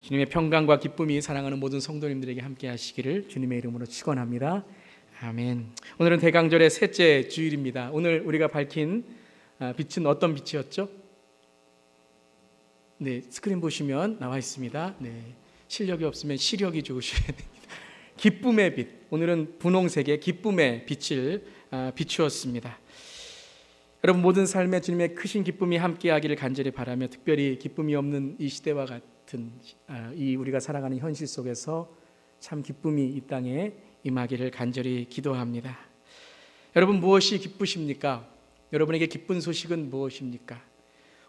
주님의 평강과 기쁨이 사랑하는 모든 성도님들에게 함께 하시기를 주님의 이름으로 축원합니다. 아멘. 오늘은 대강절의 셋째 주일입니다. 오늘 우리가 밝힌 빛은 어떤 빛이었죠? 네, 스크린 보시면 나와 있습니다. 네, 실력이 없으면 시력이 좋으셔야 됩니다. 기쁨의 빛. 오늘은 분홍색의 기쁨의 빛을 비추었습니다. 여러분, 모든 삶에 주님의 크신 기쁨이 함께하기를 간절히 바라며, 특별히 기쁨이 없는 이 시대와 같은 이 우리가 살아가는 현실 속에서 참 기쁨이 이 땅에 임하기를 간절히 기도합니다. 여러분, 무엇이 기쁘십니까? 여러분에게 기쁜 소식은 무엇입니까?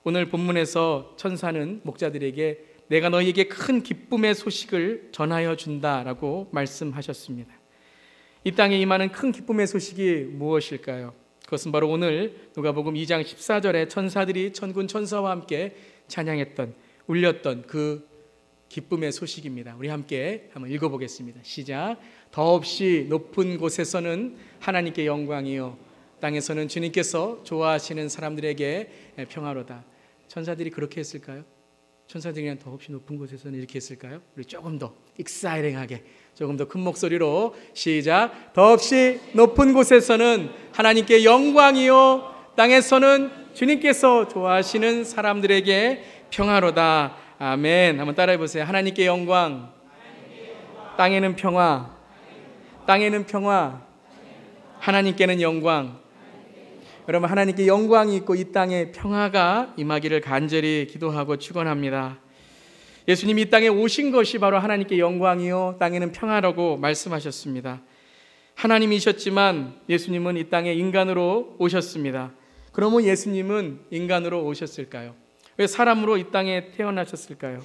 오늘 본문에서 천사는 목자들에게 내가 너희에게 큰 기쁨의 소식을 전하여 준다라고 말씀하셨습니다. 이 땅에 임하는 큰 기쁨의 소식이 무엇일까요? 그것은 바로 오늘 누가복음 2장 14절에 천사들이 천군 천사와 함께 찬양했던, 울렸던 그 기쁨의 소식입니다. 우리 함께 한번 읽어보겠습니다. 시작. 더없이 높은 곳에서는 하나님께 영광이요, 땅에서는 주님께서 좋아하시는 사람들에게 평화로다. 천사들이 그렇게 했을까요? 천사들이 그냥 더없이 높은 곳에서는 이렇게 했을까요? 우리 조금 더 익사이링하게, 조금 더 큰 목소리로 시작. 더없이 높은 곳에서는 하나님께 영광이요, 땅에서는 주님께서 좋아하시는 사람들에게 평화로다. 아멘. 한번 따라해 보세요. 하나님께 영광, 땅에는 평화, 땅에는 평화, 하나님께는 영광. 여러분, 하나님께 영광이 있고 이 땅에 평화가 임하기를 간절히 기도하고 축원합니다. 예수님이 이 땅에 오신 것이 바로 하나님께 영광이요, 땅에는 평화라고 말씀하셨습니다. 하나님이셨지만 예수님은 이 땅에 인간으로 오셨습니다. 그러면 예수님은 인간으로 오셨을까요? 왜 사람으로 이 땅에 태어나셨을까요?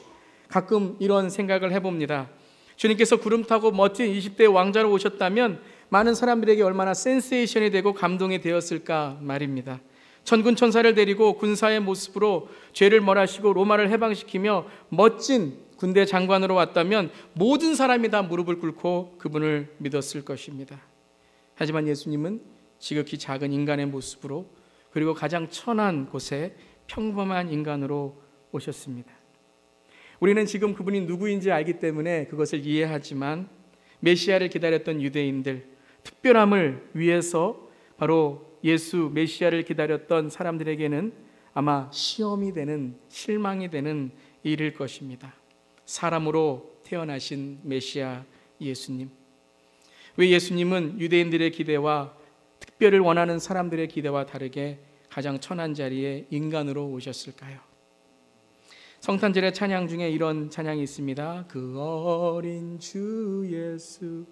가끔 이런 생각을 해봅니다. 주님께서 구름 타고 멋진 20대 왕자로 오셨다면 많은 사람들에게 얼마나 센세이션이 되고 감동이 되었을까 말입니다. 천군 천사를 데리고 군사의 모습으로 죄를 멸하시고 로마를 해방시키며 멋진 군대 장관으로 왔다면 모든 사람이 다 무릎을 꿇고 그분을 믿었을 것입니다. 하지만 예수님은 지극히 작은 인간의 모습으로, 그리고 가장 천한 곳에 평범한 인간으로 오셨습니다. 우리는 지금 그분이 누구인지 알기 때문에 그것을 이해하지만, 메시아를 기다렸던 유대인들, 특별함을 위해서 바로 예수 메시아를 기다렸던 사람들에게는 아마 시험이 되는, 실망이 되는 일일 것입니다. 사람으로 태어나신 메시아 예수님. 왜 예수님은 유대인들의 기대와 특별을 원하는 사람들의 기대와 다르게 가장 천한 자리에 인간으로 오셨을까요? 성탄절의 찬양 중에 이런 찬양이 있습니다. 그 어린 주 예수,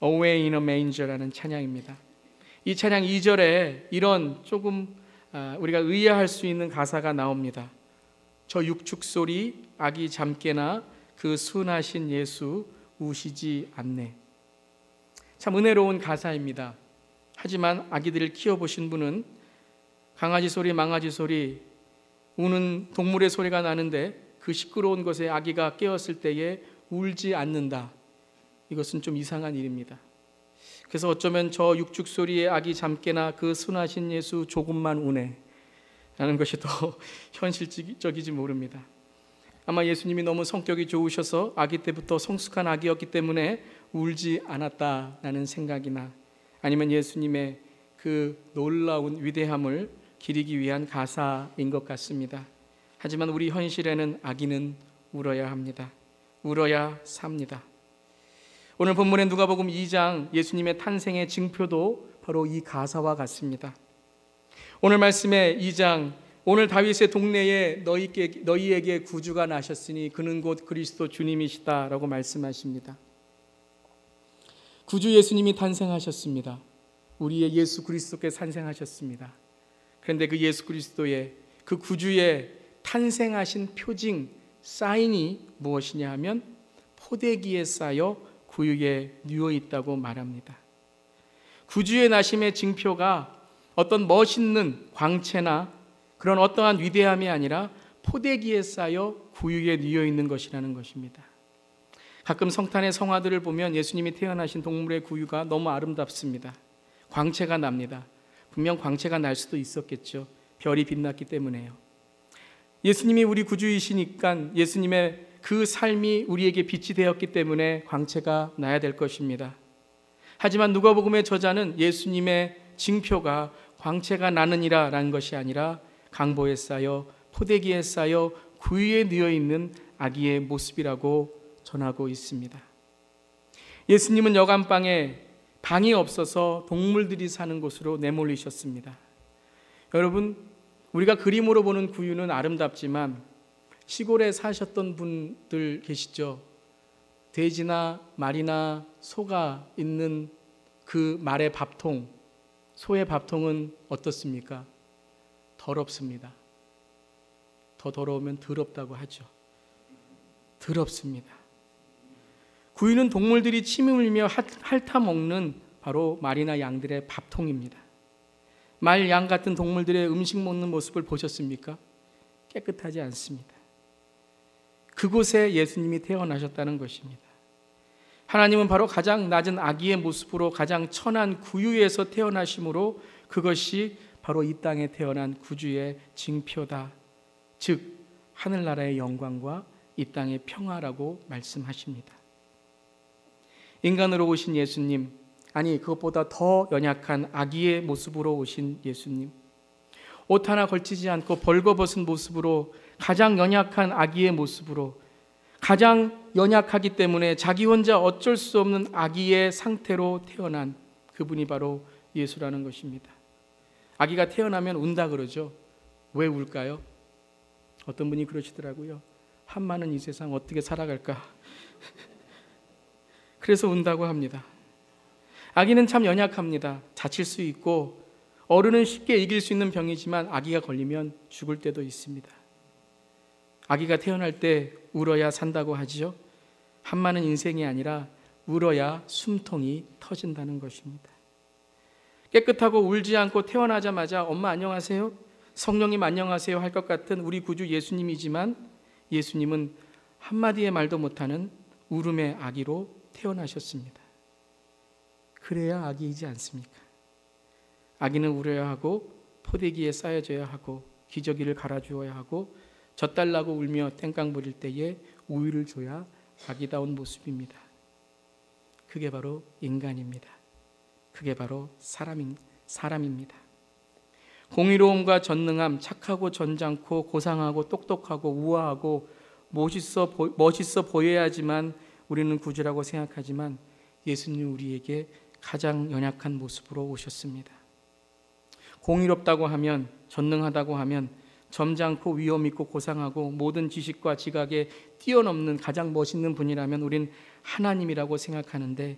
Away in a Manger라는 찬양입니다. 이 찬양 2절에 이런 조금 우리가 의아할 수 있는 가사가 나옵니다. 저 육축소리 아기 잠깨나 그 순하신 예수 우시지 않네. 참 은혜로운 가사입니다. 하지만 아기들을 키워보신 분은 강아지 소리, 망아지 소리, 우는 동물의 소리가 나는데 그 시끄러운 곳에 아기가 깨었을 때에 울지 않는다. 이것은 좀 이상한 일입니다. 그래서 어쩌면 저 육축 소리에 아기 잠깨나 그 순하신 예수 조금만 우네 라는 것이 더 현실적이지 모릅니다. 아마 예수님이 너무 성격이 좋으셔서 아기 때부터 성숙한 아기였기 때문에 울지 않았다라는 생각이나, 아니면 예수님의 그 놀라운 위대함을 기리기 위한 가사인 것 같습니다. 하지만 우리 현실에는 아기는 울어야 합니다. 울어야 삽니다. 오늘 본문의 누가복음 2장 예수님의 탄생의 징표도 바로 이 가사와 같습니다. 오늘 말씀의 2장, 오늘 다윗의 동네에 너희에게 구주가 나셨으니 그는 곧 그리스도 주님이시다 라고 말씀하십니다. 구주 예수님이 탄생하셨습니다. 우리의 예수 그리스도께서 탄생하셨습니다. 그런데 그 예수 그리스도의, 그 구주의 탄생하신 표징, 사인이 무엇이냐 하면 포대기에 쌓여 구유에 누워 있다고 말합니다. 구주의 나심의 징표가 어떤 멋있는 광채나 그런 어떠한 위대함이 아니라 포대기에 쌓여 구유에 누워 있는 것이라는 것입니다. 가끔 성탄의 성화들을 보면 예수님이 태어나신 동물의 구유가 너무 아름답습니다. 광채가 납니다. 분명 광채가 날 수도 있었겠죠. 별이 빛났기 때문에요. 예수님이 우리 구주이시니까 예수님의 그 삶이 우리에게 빛이 되었기 때문에 광채가 나야 될 것입니다. 하지만 누가복음의 저자는 예수님의 징표가 광채가 나느니라 라는 것이 아니라 강보에 쌓여 포대기에 쌓여 구유에 누워 있는 아기의 모습이라고 전하고 있습니다. 예수님은 여간방에 방이 없어서 동물들이 사는 곳으로 내몰리셨습니다. 여러분, 우리가 그림으로 보는 구유는 아름답지만 시골에 사셨던 분들 계시죠? 돼지나 말이나 소가 있는 그 말의 밥통, 소의 밥통은 어떻습니까? 더럽습니다. 더 더러우면 더럽다고 하죠. 더럽습니다. 구유는 동물들이 침 흘리며 핥아먹는 바로 말이나 양들의 밥통입니다. 말, 양 같은 동물들의 음식 먹는 모습을 보셨습니까? 깨끗하지 않습니다. 그곳에 예수님이 태어나셨다는 것입니다. 하나님은 바로 가장 낮은 아기의 모습으로 가장 천한 구유에서 태어나심으로 그것이 바로 이 땅에 태어난 구주의 징표다. 즉 하늘나라의 영광과 이 땅의 평화라고 말씀하십니다. 인간으로 오신 예수님, 아니 그것보다 더 연약한 아기의 모습으로 오신 예수님, 옷 하나 걸치지 않고 벌거벗은 모습으로 가장 연약한 아기의 모습으로 가장 연약하기 때문에 자기 혼자 어쩔 수 없는 아기의 상태로 태어난 그분이 바로 예수라는 것입니다. 아기가 태어나면 운다 그러죠. 왜 울까요? 어떤 분이 그러시더라고요. 한마는 이 세상 어떻게 살아갈까? 그래서 운다고 합니다. 아기는 참 연약합니다. 다칠 수 있고 어른은 쉽게 이길 수 있는 병이지만 아기가 걸리면 죽을 때도 있습니다. 아기가 태어날 때 울어야 산다고 하지요. 한마는 인생이 아니라 울어야 숨통이 터진다는 것입니다. 깨끗하고 울지 않고 태어나자마자 엄마 안녕하세요, 성령님 안녕하세요 할 것 같은 우리 구주 예수님이지만 예수님은 한마디의 말도 못하는 울음의 아기로 태어나셨습니다. 그래야 아기이지 않습니까? 아기는 울어야 하고 포대기에 쌓여져야 하고 기저귀를 갈아주어야 하고 젖달라고 울며 땡깡 부릴 때에 우유를 줘야 아기다운 모습입니다. 그게 바로 인간입니다. 그게 바로 사람입니다. 공의로움과 전능함, 착하고 전장고 고상하고 똑똑하고 우아하고 멋있어 보여야지만 우리는 구주라고 생각하지만 예수님 우리에게 가장 연약한 모습으로 오셨습니다. 공의롭다고 하면, 전능하다고 하면 점잖고 위엄 있고 고상하고 모든 지식과 지각에 뛰어넘는 가장 멋있는 분이라면 우린 하나님이라고 생각하는데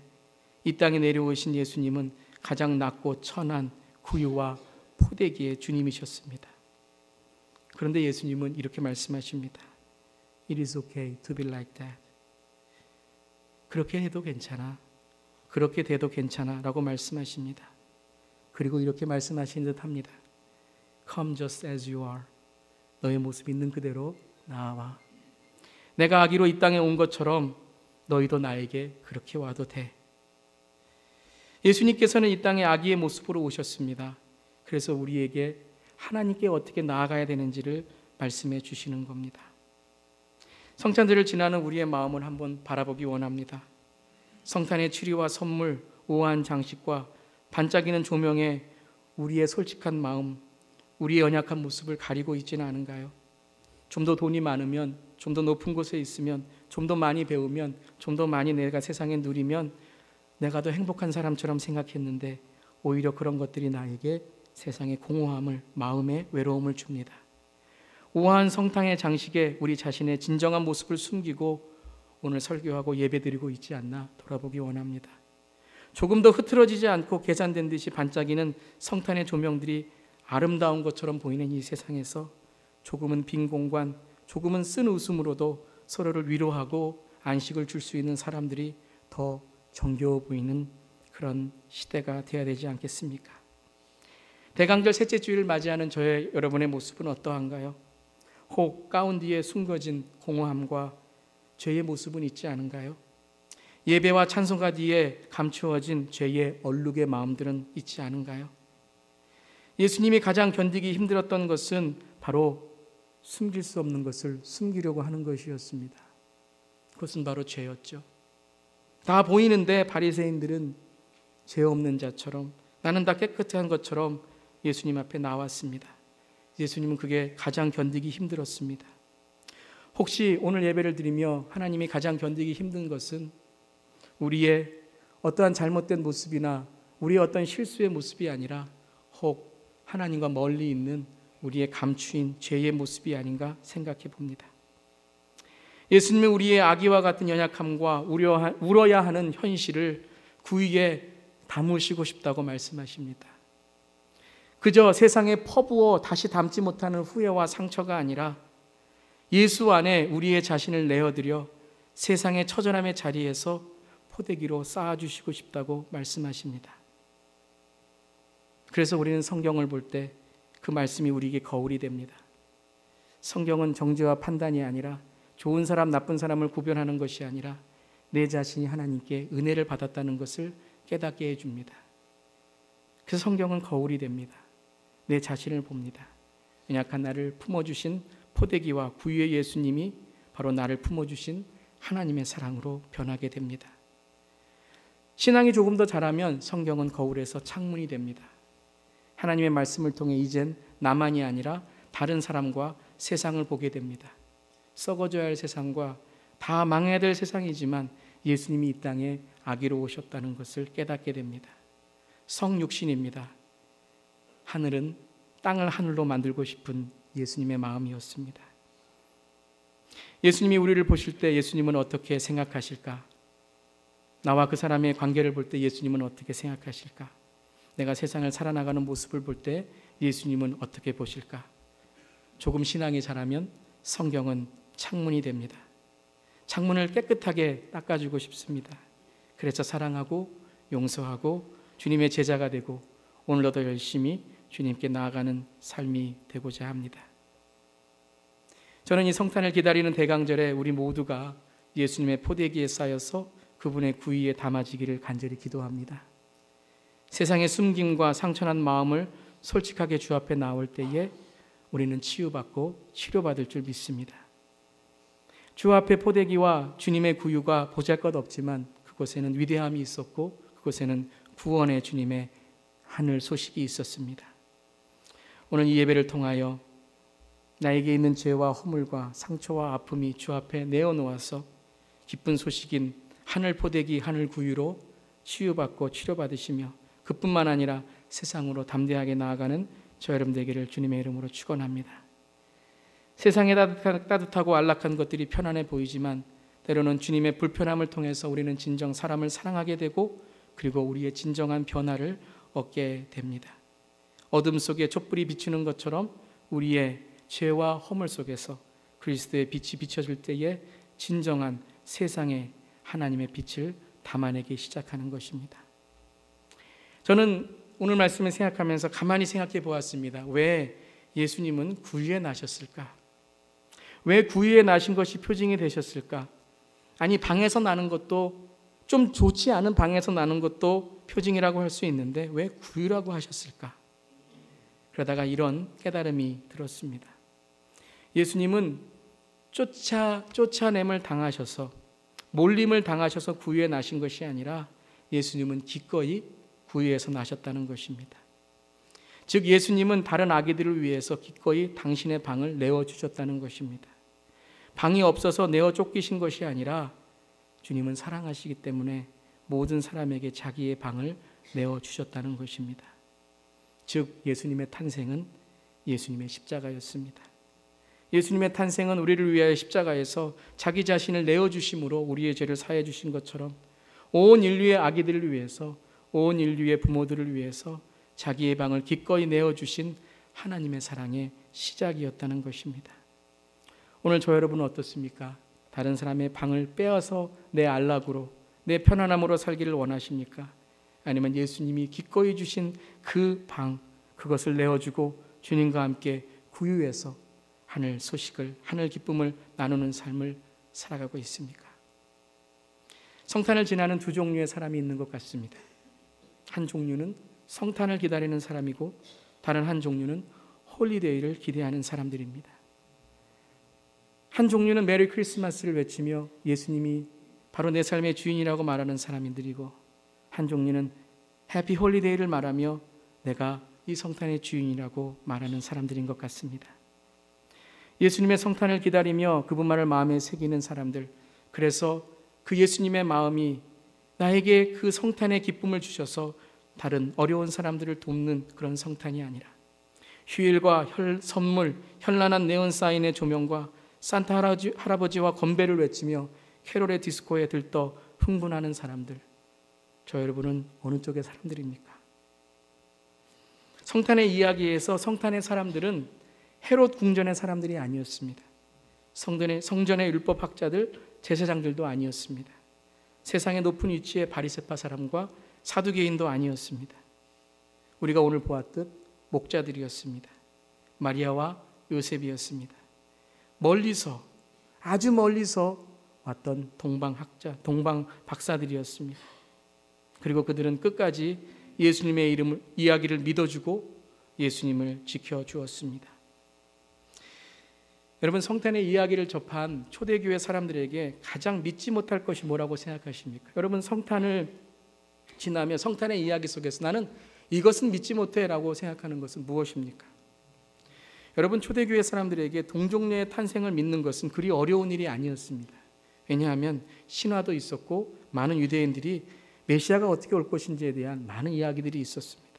이 땅에 내려오신 예수님은 가장 낮고 천한 구유와 포대기의 주님이셨습니다. 그런데 예수님은 이렇게 말씀하십니다. It is okay to be like that. 그렇게 해도 괜찮아. 그렇게 돼도 괜찮아 라고 말씀하십니다. 그리고 이렇게 말씀하신 듯 합니다. Come just as you are. 너의 모습 있는 그대로 나와. 내가 아기로 이 땅에 온 것처럼 너희도 나에게 그렇게 와도 돼. 예수님께서는 이 땅에 아기의 모습으로 오셨습니다. 그래서 우리에게 하나님께 어떻게 나아가야 되는지를 말씀해 주시는 겁니다. 성탄절을 지나는 우리의 마음을 한번 바라보기 원합니다. 성탄의 추리와 선물, 우아한 장식과 반짝이는 조명에 우리의 솔직한 마음, 우리의 연약한 모습을 가리고 있지는 않은가요? 좀 더 돈이 많으면, 좀 더 높은 곳에 있으면, 좀 더 많이 배우면, 좀 더 많이 내가 세상에 누리면 내가 더 행복한 사람처럼 생각했는데 오히려 그런 것들이 나에게 세상의 공허함을, 마음의 외로움을 줍니다. 우아한 성탄의 장식에 우리 자신의 진정한 모습을 숨기고 오늘 설교하고 예배드리고 있지 않나 돌아보기 원합니다. 조금 더 흐트러지지 않고 계산된 듯이 반짝이는 성탄의 조명들이 아름다운 것처럼 보이는 이 세상에서 조금은 빈 공간, 조금은 쓴 웃음으로도 서로를 위로하고 안식을 줄 수 있는 사람들이 더 정겨워 보이는 그런 시대가 되어야 되지 않겠습니까? 대강절 셋째 주일을 맞이하는 저의 여러분의 모습은 어떠한가요? 혹 가운 뒤에 숨겨진 공허함과 죄의 모습은 있지 않은가요? 예배와 찬송가 뒤에 감추어진 죄의 얼룩의 마음들은 있지 않은가요? 예수님이 가장 견디기 힘들었던 것은 바로 숨길 수 없는 것을 숨기려고 하는 것이었습니다. 그것은 바로 죄였죠. 다 보이는데 바리새인들은 죄 없는 자처럼, 나는 다 깨끗한 것처럼 예수님 앞에 나왔습니다. 예수님은 그게 가장 견디기 힘들었습니다. 혹시 오늘 예배를 드리며 하나님이 가장 견디기 힘든 것은 우리의 어떠한 잘못된 모습이나 우리의 어떤 실수의 모습이 아니라 혹 하나님과 멀리 있는 우리의 감추인 죄의 모습이 아닌가 생각해 봅니다. 예수님은 우리의 악의와 같은 연약함과 울어야 하는 현실을 구위에 담으시고 싶다고 말씀하십니다. 그저 세상에 퍼부어 다시 담지 못하는 후회와 상처가 아니라 예수 안에 우리의 자신을 내어드려 세상의 처절함의 자리에서 포대기로 쌓아주시고 싶다고 말씀하십니다. 그래서 우리는 성경을 볼 때 그 말씀이 우리에게 거울이 됩니다. 성경은 정죄와 판단이 아니라 좋은 사람 나쁜 사람을 구별하는 것이 아니라 내 자신이 하나님께 은혜를 받았다는 것을 깨닫게 해줍니다. 그래서 성경은 거울이 됩니다. 내 자신을 봅니다. 연약한 나를 품어주신 포대기와 구유의 예수님이 바로 나를 품어주신 하나님의 사랑으로 변하게 됩니다. 신앙이 조금 더 자라면 성경은 거울에서 창문이 됩니다. 하나님의 말씀을 통해 이젠 나만이 아니라 다른 사람과 세상을 보게 됩니다. 썩어져야 할 세상과 다 망해야 될 세상이지만 예수님이 이 땅에 아기로 오셨다는 것을 깨닫게 됩니다. 성육신입니다. 하늘은 땅을 하늘로 만들고 싶은 예수님의 마음이었습니다. 예수님이 우리를 보실 때 예수님은 어떻게 생각하실까? 나와 그 사람의 관계를 볼 때 예수님은 어떻게 생각하실까? 내가 세상을 살아나가는 모습을 볼 때 예수님은 어떻게 보실까? 조금 신앙이 자라면 성경은 창문이 됩니다. 창문을 깨끗하게 닦아주고 싶습니다. 그래서 사랑하고 용서하고 주님의 제자가 되고 오늘도 더 열심히 주님께 나아가는 삶이 되고자 합니다. 저는 이 성탄을 기다리는 대강절에 우리 모두가 예수님의 포대기에 쌓여서 그분의 구위에 담아지기를 간절히 기도합니다. 세상의 숨김과 상처난 마음을 솔직하게 주 앞에 나올 때에 우리는 치유받고 치료받을 줄 믿습니다. 주 앞에 포대기와 주님의 구유가 보잘것없지만 그곳에는 위대함이 있었고 그곳에는 구원의 주님의 하늘 소식이 있었습니다. 오늘 이 예배를 통하여 나에게 있는 죄와 허물과 상처와 아픔이 주 앞에 내어놓아서 기쁜 소식인 하늘 포대기 하늘 구유로 치유받고 치료받으시며 그뿐만 아니라 세상으로 담대하게 나아가는 저 여러분 되기를 주님의 이름으로 축원합니다. 세상에 따뜻하고 안락한 것들이 편안해 보이지만 때로는 주님의 불편함을 통해서 우리는 진정 사람을 사랑하게 되고 그리고 우리의 진정한 변화를 얻게 됩니다. 어둠 속에 촛불이 비추는 것처럼 우리의 죄와 허물 속에서 그리스도의 빛이 비춰질 때에 진정한 세상에 하나님의 빛을 담아내기 시작하는 것입니다. 저는 오늘 말씀을 생각하면서 가만히 생각해 보았습니다. 왜 예수님은 구유에 나셨을까? 왜 구유에 나신 것이 표징이 되셨을까? 아니 방에서 나는 것도 좀 좋지 않은 방에서 나는 것도 표징이라고 할 수 있는데 왜 구유라고 하셨을까? 그러다가 깨달음이 들었습니다. 예수님은 쫓아냄을 당하셔서 몰림을 당하셔서 구유에 나신 것이 아니라 예수님은 기꺼이 구유에서 나셨다는 것입니다. 즉 예수님은 다른 아기들을 위해서 기꺼이 당신의 방을 내어주셨다는 것입니다. 방이 없어서 내어 쫓기신 것이 아니라 주님은 사랑하시기 때문에 모든 사람에게 자기의 방을 내어주셨다는 것입니다. 즉 예수님의 탄생은 예수님의 십자가였습니다. 예수님의 탄생은 우리를 위하여 십자가에서 자기 자신을 내어주심으로 우리의 죄를 사해 주신 것처럼 온 인류의 아기들을 위해서 온 인류의 부모들을 위해서 자기의 방을 기꺼이 내어주신 하나님의 사랑의 시작이었다는 것입니다. 오늘 저 여러분은 어떻습니까? 다른 사람의 방을 빼앗아 내 안락으로 내 편안함으로 살기를 원하십니까? 아니면 예수님이 기꺼이 주신 그 방, 그것을 내어주고 주님과 함께 구유해서 하늘 소식을, 하늘 기쁨을 나누는 삶을 살아가고 있습니까? 성탄을 지나는 두 종류의 사람이 있는 것 같습니다. 한 종류는 성탄을 기다리는 사람이고 다른 한 종류는 홀리데이를 기대하는 사람들입니다. 한 종류는 메리 크리스마스를 외치며 예수님이 바로 내 삶의 주인이라고 말하는 사람들이고, 한 종류는 해피 홀리데이를 말하며 내가 이 성탄의 주인이라고 말하는 사람들인 것 같습니다. 예수님의 성탄을 기다리며 그분만을 마음에 새기는 사람들, 그래서 그 예수님의 마음이 나에게 그 성탄의 기쁨을 주셔서 다른 어려운 사람들을 돕는 그런 성탄이 아니라 휴일과 선물, 현란한 네온 사인의 조명과 산타 할아버지와 건배를 외치며 캐롤의 디스코에 들떠 흥분하는 사람들, 저 여러분은 어느 쪽의 사람들입니까? 성탄의 이야기에서 성탄의 사람들은 헤롯 궁전의 사람들이 아니었습니다. 성전의 율법학자들, 제사장들도 아니었습니다. 세상의 높은 위치의 바리새파 사람과 사두개인도 아니었습니다. 우리가 오늘 보았듯 목자들이었습니다. 마리아와 요셉이었습니다. 멀리서, 아주 멀리서 왔던 동방학자, 동방 박사들이었습니다. 그리고 그들은 끝까지 예수님의 이야기를 믿어주고 예수님을 지켜주었습니다. 여러분, 성탄의 이야기를 접한 초대교회 사람들에게 가장 믿지 못할 것이 뭐라고 생각하십니까? 여러분, 성탄을 지나며 성탄의 이야기 속에서 나는 이것은 믿지 못해 라고 생각하는 것은 무엇입니까? 여러분, 초대교회 사람들에게 동정녀의 탄생을 믿는 것은 그리 어려운 일이 아니었습니다. 왜냐하면 신화도 있었고 많은 유대인들이 메시아가 어떻게 올 것인지에 대한 많은 이야기들이 있었습니다.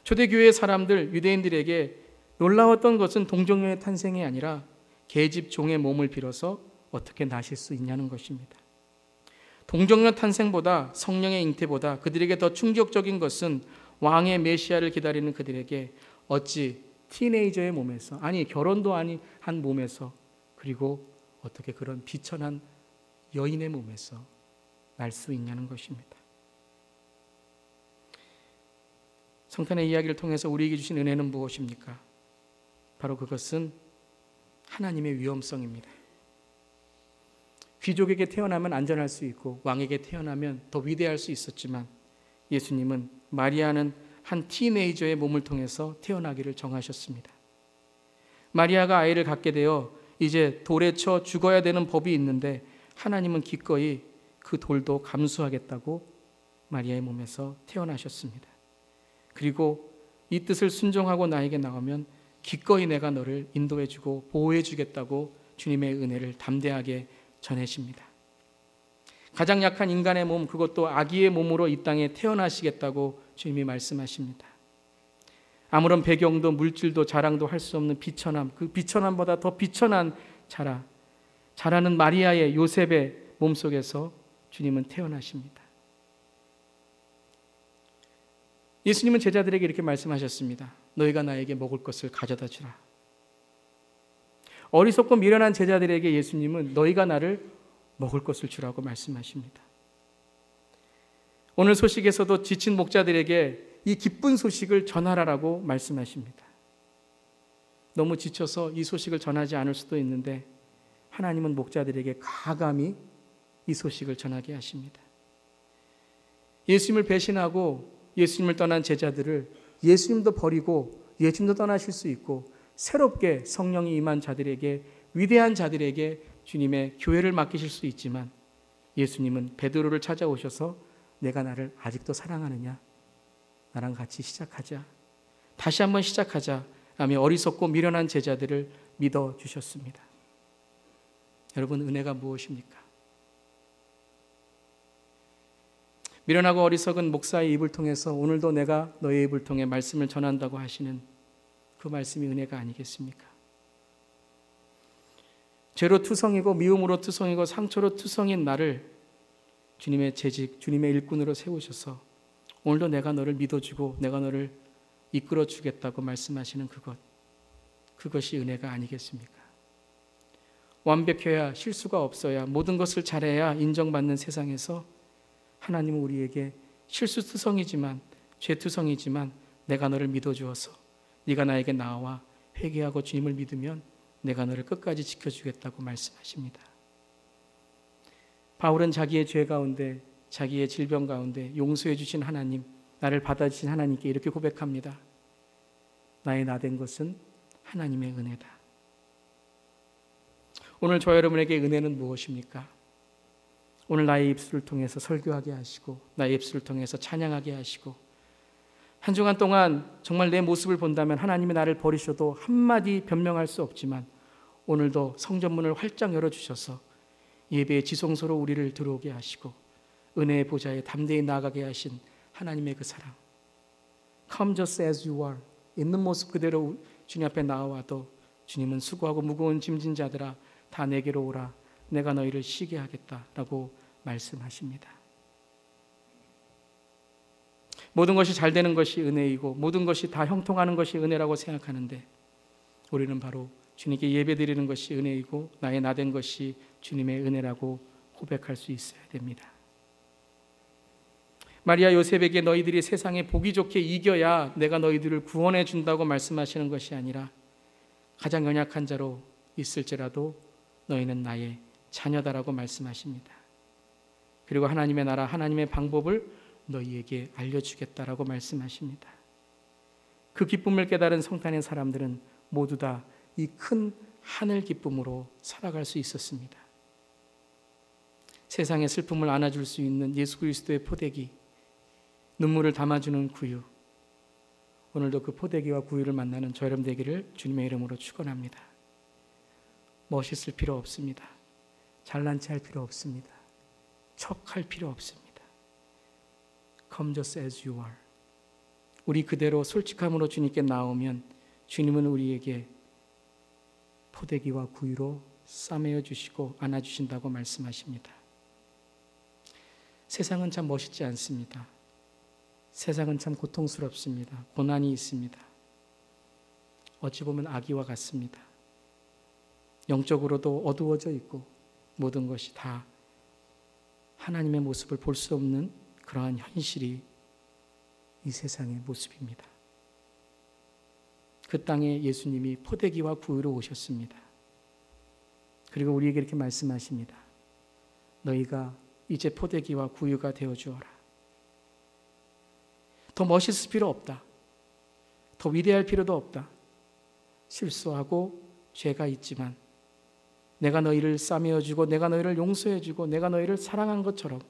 초대교회 사람들, 유대인들에게 놀라웠던 것은 동정녀의 탄생이 아니라 계집 종의 몸을 빌어서 어떻게 나실 수 있냐는 것입니다. 동정녀 탄생보다, 성령의 잉태보다 그들에게 더 충격적인 것은 왕의 메시아를 기다리는 그들에게 어찌 티네이저의 몸에서, 아니 결혼도 아니 한 몸에서, 그리고 어떻게 그런 비천한 여인의 몸에서 날 수 있냐는 것입니다. 성탄의 이야기를 통해서 우리에게 주신 은혜는 무엇입니까? 바로 그것은 하나님의 위엄성입니다. 귀족에게 태어나면 안전할 수 있고 왕에게 태어나면 더 위대할 수 있었지만 예수님은 마리아는 한 티네이저의 몸을 통해서 태어나기를 정하셨습니다. 마리아가 아이를 갖게 되어 이제 돌에 쳐 죽어야 되는 법이 있는데 하나님은 기꺼이 그 돌도 감수하겠다고 마리아의 몸에서 태어나셨습니다. 그리고 이 뜻을 순종하고 나에게 나오면 기꺼이 내가 너를 인도해주고 보호해주겠다고 주님의 은혜를 담대하게 전해집니다. 가장 약한 인간의 몸, 그것도 아기의 몸으로 이 땅에 태어나시겠다고 주님이 말씀하십니다. 아무런 배경도 물질도 자랑도 할 수 없는 비천함, 그 비천함보다 더 비천한 자라는 마리아의, 요셉의 몸속에서 주님은 태어나십니다. 예수님은 제자들에게 이렇게 말씀하셨습니다. 너희가 나에게 먹을 것을 가져다 주라. 어리석고 미련한 제자들에게 예수님은 너희가 나를 먹을 것을 주라고 말씀하십니다. 오늘 소식에서도 지친 목자들에게 이 기쁜 소식을 전하라라고 말씀하십니다. 너무 지쳐서 이 소식을 전하지 않을 수도 있는데 하나님은 목자들에게 과감히 이 소식을 전하게 하십니다. 예수님을 배신하고 예수님을 떠난 제자들을 예수님도 버리고 예수님도 떠나실 수 있고 새롭게 성령이 임한 자들에게, 위대한 자들에게 주님의 교회를 맡기실 수 있지만 예수님은 베드로를 찾아오셔서 내가 나를 아직도 사랑하느냐? 나랑 같이 시작하자. 다시 한번 시작하자. 라며 어리석고 미련한 제자들을 믿어주셨습니다. 여러분, 은혜가 무엇입니까? 미련하고 어리석은 목사의 입을 통해서 오늘도 내가 너의 입을 통해 말씀을 전한다고 하시는 그 말씀이 은혜가 아니겠습니까? 죄로 투성이고 미움으로 투성이고 상처로 투성인 나를 주님의 재직, 주님의 일꾼으로 세우셔서 오늘도 내가 너를 믿어주고 내가 너를 이끌어주겠다고 말씀하시는 그것이 은혜가 아니겠습니까? 완벽해야, 실수가 없어야, 모든 것을 잘해야 인정받는 세상에서 하나님은 우리에게 실수투성이지만, 죄투성이지만 내가 너를 믿어주어서 네가 나에게 나와 회개하고 주님을 믿으면 내가 너를 끝까지 지켜주겠다고 말씀하십니다. 바울은 자기의 죄 가운데, 자기의 질병 가운데 용서해 주신 하나님, 나를 받아주신 하나님께 이렇게 고백합니다. 나의 나 된 것은 하나님의 은혜다. 오늘 저 여러분에게 은혜는 무엇입니까? 오늘 나의 입술을 통해서 설교하게 하시고 나의 입술을 통해서 찬양하게 하시고 한 주간 동안 정말 내 모습을 본다면 하나님이 나를 버리셔도 한마디 변명할 수 없지만 오늘도 성전문을 활짝 열어주셔서 예배의 지성소로 우리를 들어오게 하시고 은혜의 보좌에 담대히 나아가게 하신 하나님의 그 사랑, Come just as you are, 있는 모습 그대로 주님 앞에 나와도 주님은 수고하고 무거운 짐진 자들아 다 내게로 오라, 내가 너희를 쉬게 하겠다라고 말씀하십니다. 모든 것이 잘 되는 것이 은혜이고 모든 것이 다 형통하는 것이 은혜라고 생각하는데 우리는 바로 주님께 예배드리는 것이 은혜이고 나의 나된 것이 주님의 은혜라고 고백할 수 있어야 됩니다. 마리아 요셉에게 너희들이 세상에 보기 좋게 이겨야 내가 너희들을 구원해 준다고 말씀하시는 것이 아니라 가장 연약한 자로 있을지라도 너희는 나의 자녀다라고 말씀하십니다. 그리고 하나님의 나라, 하나님의 방법을 너희에게 알려주겠다라고 말씀하십니다. 그 기쁨을 깨달은 성탄의 사람들은 모두 다 이 큰 하늘 기쁨으로 살아갈 수 있었습니다. 세상의 슬픔을 안아줄 수 있는 예수 그리스도의 포대기, 눈물을 담아주는 구유, 오늘도 그 포대기와 구유를 만나는 저 여러분 되기를 주님의 이름으로 축원합니다. 멋있을 필요 없습니다. 잘난 체 할 필요 없습니다. 척할 필요 없습니다. Come just as you are. 우리 그대로 솔직함으로 주님께 나오면 주님은 우리에게 포대기와 구유로 싸매어 주시고 안아주신다고 말씀하십니다. 세상은 참 멋있지 않습니다. 세상은 참 고통스럽습니다. 고난이 있습니다. 어찌 보면 악의와 같습니다. 영적으로도 어두워져 있고 모든 것이 다 하나님의 모습을 볼 수 없는 그러한 현실이 이 세상의 모습입니다. 그 땅에 예수님이 포대기와 구유로 오셨습니다. 그리고 우리에게 이렇게 말씀하십니다. 너희가 이제 포대기와 구유가 되어 주어라. 더 멋있을 필요 없다. 더 위대할 필요도 없다. 실수하고 죄가 있지만 내가 너희를 싸매어 주고 내가 너희를 용서해 주고 내가 너희를 사랑한 것처럼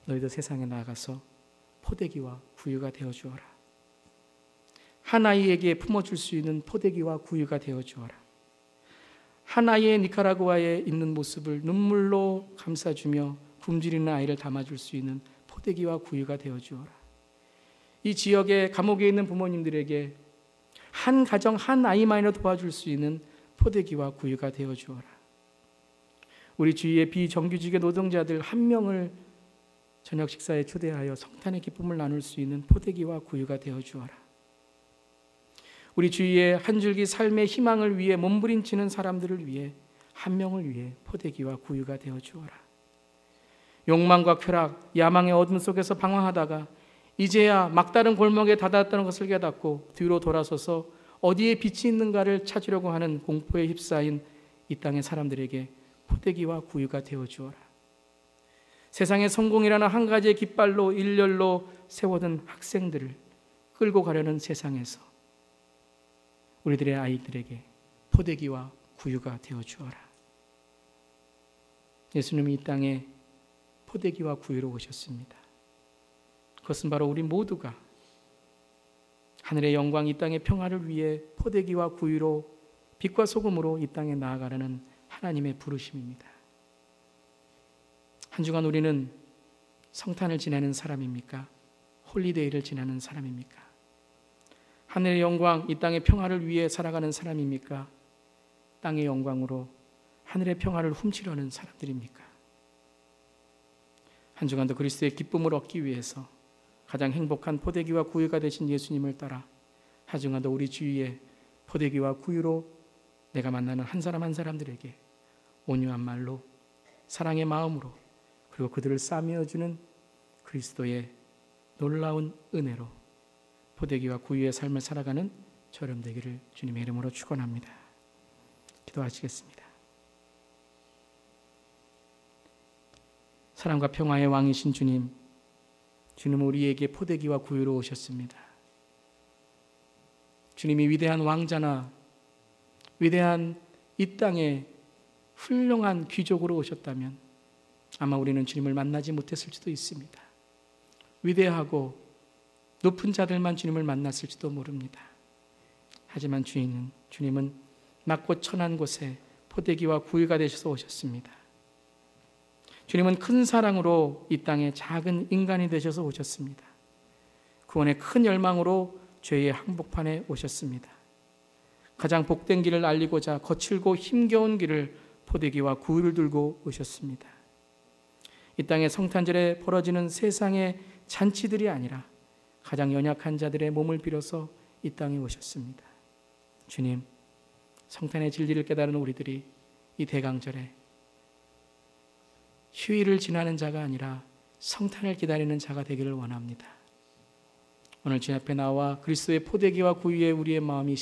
너희도 세상에 나가서 포대기와 구유가 되어 주어라. 한 아이에게 품어줄 수 있는 포대기와 구유가 되어 주어라. 한 아이의 니카라구아에 있는 모습을 눈물로 감싸주며 굶주리는 아이를 담아줄 수 있는 포대기와 구유가 되어 주어라. 이 지역의 감옥에 있는 부모님들에게 한 가정 한 아이만이라도 도와줄 수 있는 포대기와 구유가 되어 주어라. 우리 주위의 비정규직의 노동자들 한 명을 저녁 식사에 초대하여 성탄의 기쁨을 나눌 수 있는 포대기와 구유가 되어 주어라. 우리 주위에 한 줄기 삶의 희망을 위해 몸부림치는 사람들을 위해 한 명을 위해 포대기와 구유가 되어 주어라. 욕망과 쾌락, 야망의 어둠 속에서 방황하다가 이제야 막다른 골목에 다다랐다는 것을 깨닫고 뒤로 돌아서서 어디에 빛이 있는가를 찾으려고 하는 공포에 휩싸인 이 땅의 사람들에게 포대기와 구유가 되어 주어라. 세상의 성공이라는 한 가지의 깃발로 일렬로 세워둔 학생들을 끌고 가려는 세상에서 우리들의 아이들에게 포대기와 구유가 되어 주어라. 예수님이 이 땅에 포대기와 구유로 오셨습니다. 그것은 바로 우리 모두가 하늘의 영광, 이 땅의 평화를 위해 포대기와 구유로 빛과 소금으로 이 땅에 나아가려는 하나님의 부르심입니다. 한 주간 우리는 성탄을 지내는 사람입니까? 홀리데이를 지내는 사람입니까? 하늘의 영광, 이 땅의 평화를 위해 살아가는 사람입니까? 땅의 영광으로 하늘의 평화를 훔치려는 사람들입니까? 한 주간도 그리스도의 기쁨을 얻기 위해서 가장 행복한 포대기와 구유가 되신 예수님을 따라 한 주간도 우리 주위에 포대기와 구유로 내가 만나는 한 사람 한 사람들에게 온유한 말로 사랑의 마음으로 그리고 그들을 싸매어주는 그리스도의 놀라운 은혜로 포대기와 구유의 삶을 살아가는 저렴 되기를 주님의 이름으로 축원합니다. 기도하시겠습니다. 사랑과 평화의 왕이신 주님, 주님은 우리에게 포대기와 구유로 오셨습니다. 주님이 위대한 왕자나 위대한 이 땅의 훌륭한 귀족으로 오셨다면 아마 우리는 주님을 만나지 못했을 수도 있습니다. 위대하고 높은 자들만 주님을 만났을지도 모릅니다. 하지만 주님은 낮고 천한 곳에 포대기와 구유가 되셔서 오셨습니다. 주님은 큰 사랑으로 이 땅에 작은 인간이 되셔서 오셨습니다. 구원의 큰 열망으로 죄의 항복판에 오셨습니다. 가장 복된 길을 알리고자 거칠고 힘겨운 길을 포대기와 구유를 들고 오셨습니다. 이 땅의 성탄절에 벌어지는 세상의 잔치들이 아니라 가장 연약한 자들의 몸을 빌어서 이 땅에 오셨습니다. 주님, 성탄의 진리를 깨달은 우리들이 이 대강절에 휴일을 지나는 자가 아니라 성탄을 기다리는 자가 되기를 원합니다. 오늘 주님 앞에 나와 그리스도의 포대기와 구유에 우리의 마음이